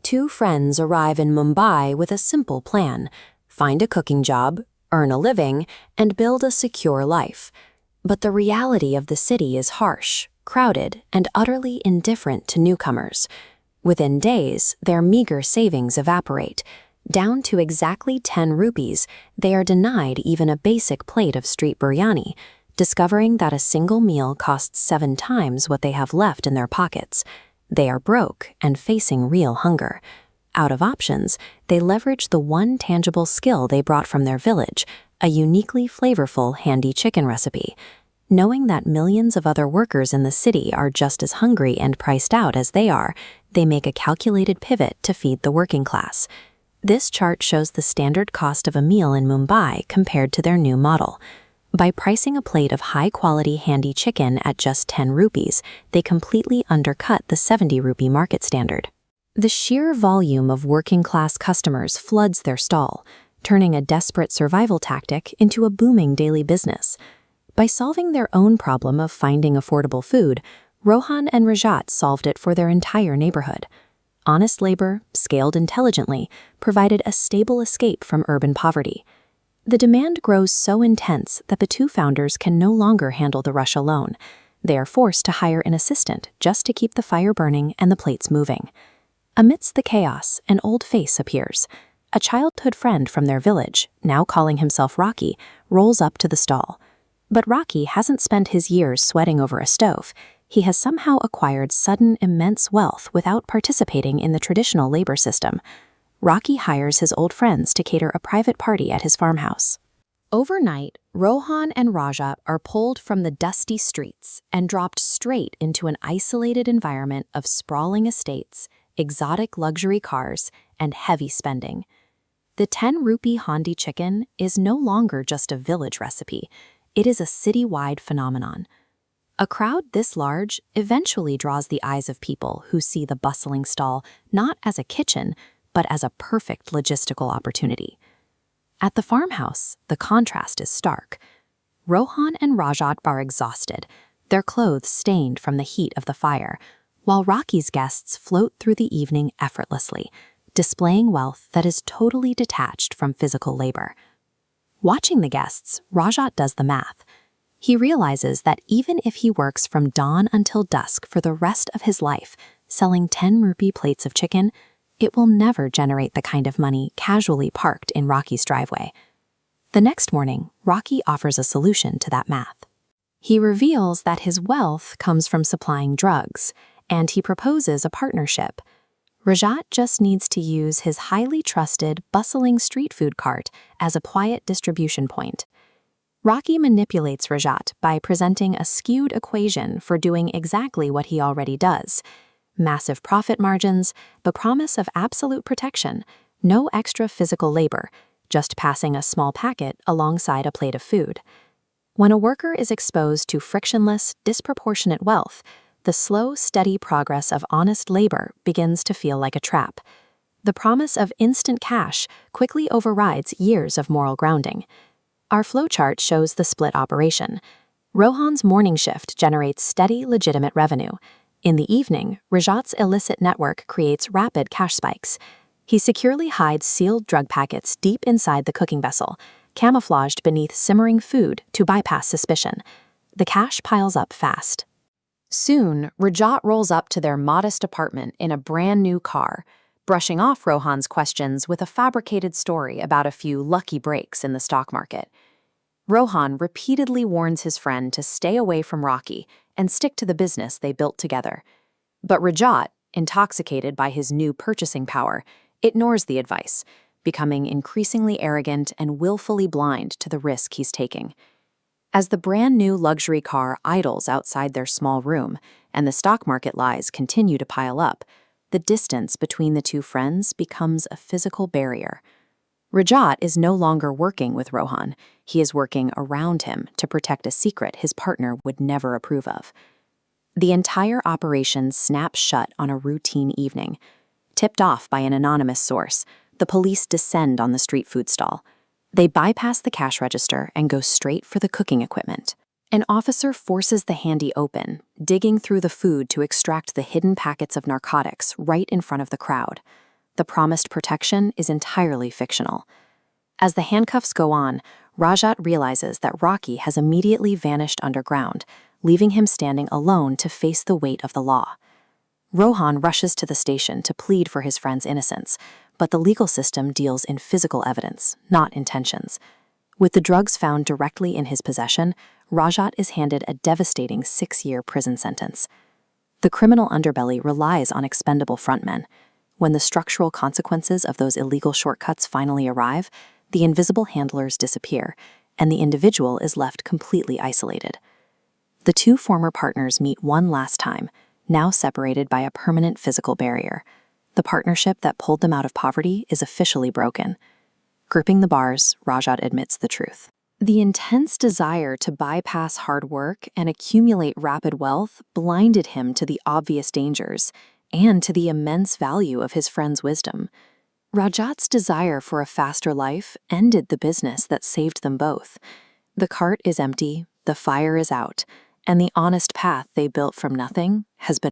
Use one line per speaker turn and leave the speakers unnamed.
Two friends arrive in Mumbai with a simple plan: find a cooking job, earn a living, and build a secure life. But the reality of the city is harsh, crowded, and utterly indifferent to newcomers. Within days, their meager savings evaporate. Down to exactly 10 rupees, they are denied even a basic plate of street biryani, discovering that a single meal costs 7 times what they have left in their pockets. They are broke and facing real hunger. Out of options, they leverage the one tangible skill they brought from their village, a uniquely flavorful handy chicken recipe. Knowing that millions of other workers in the city are just as hungry and priced out as they are, they make a calculated pivot to feed the working class. This chart shows the standard cost of a meal in Mumbai compared to their new model. By pricing a plate of high-quality handy chicken at just 10 rupees, they completely undercut the 70 rupee market standard. The sheer volume of working-class customers floods their stall, turning a desperate survival tactic into a booming daily business. By solving their own problem of finding affordable food, Rohan and Rajat solved it for their entire neighborhood. Honest labor, scaled intelligently, provided a stable escape from urban poverty. The demand grows so intense that the two founders can no longer handle the rush alone. They are forced to hire an assistant just to keep the fire burning and the plates moving. Amidst the chaos, an old face appears. A childhood friend from their village, now calling himself Rocky, rolls up to the stall. But Rocky hasn't spent his years sweating over a stove. He has somehow acquired sudden immense wealth without participating in the traditional labor system. Rocky hires his old friends to cater a private party at his farmhouse. Overnight, Rohan and Rajat are pulled from the dusty streets and dropped straight into an isolated environment of sprawling estates, exotic luxury cars, and heavy spending. The 10 rupee handi chicken is no longer just a village recipe. It is a city-wide phenomenon. A crowd this large eventually draws the eyes of people who see the bustling stall not as a kitchen, but as a perfect logistical opportunity. At the farmhouse, the contrast is stark. Rohan and Rajat are exhausted, their clothes stained from the heat of the fire, while Rocky's guests float through the evening effortlessly, displaying wealth that is totally detached from physical labor. Watching the guests, Rajat does the math. He realizes that even if he works from dawn until dusk for the rest of his life, selling 10 rupee plates of chicken, it will never generate the kind of money casually parked in Rocky's driveway. The next morning, Rocky offers a solution to that math. He reveals that his wealth comes from supplying drugs, and he proposes a partnership. Rajat just needs to use his highly trusted, bustling street food cart as a quiet distribution point. Rocky manipulates Rajat by presenting a skewed equation for doing exactly what he already does. Massive profit margins, the promise of absolute protection, no extra physical labor, just passing a small packet alongside a plate of food. When a worker is exposed to frictionless, disproportionate wealth, the slow, steady progress of honest labor begins to feel like a trap. The promise of instant cash quickly overrides years of moral grounding. Our flowchart shows the split operation. Rohan's morning shift generates steady, legitimate revenue. In the evening, Rajat's illicit network creates rapid cash spikes. He securely hides sealed drug packets deep inside the cooking vessel, camouflaged beneath simmering food to bypass suspicion. The cash piles up fast. Soon, Rajat rolls up to their modest apartment in a brand new car, brushing off Rohan's questions with a fabricated story about a few lucky breaks in the stock market. Rohan repeatedly warns his friend to stay away from Rocky and stick to the business they built together. But Rajat, intoxicated by his new purchasing power, ignores the advice, becoming increasingly arrogant and willfully blind to the risk he's taking. As the brand new luxury car idles outside their small room and the stock market lies continue to pile up, the distance between the two friends becomes a physical barrier. Rajat is no longer working with Rohan. He is working around him to protect a secret his partner would never approve of. The entire operation snaps shut on a routine evening. Tipped off by an anonymous source, the police descend on the street food stall. They bypass the cash register and go straight for the cooking equipment. An officer forces the handy open, digging through the food to extract the hidden packets of narcotics right in front of the crowd. The promised protection is entirely fictional. As the handcuffs go on, Rajat realizes that Rocky has immediately vanished underground, leaving him standing alone to face the weight of the law. Rohan rushes to the station to plead for his friend's innocence, but the legal system deals in physical evidence, not intentions. With the drugs found directly in his possession, Rajat is handed a devastating 6-year prison sentence. The criminal underbelly relies on expendable frontmen. When the structural consequences of those illegal shortcuts finally arrive, the invisible handlers disappear, and the individual is left completely isolated. The two former partners meet one last time, now separated by a permanent physical barrier. The partnership that pulled them out of poverty is officially broken. Gripping the bars, Rajat admits the truth. The intense desire to bypass hard work and accumulate rapid wealth blinded him to the obvious dangers and to the immense value of his friend's wisdom. Rajat's desire for a faster life ended the business that saved them both. The cart is empty, the fire is out, and the honest path they built from nothing has been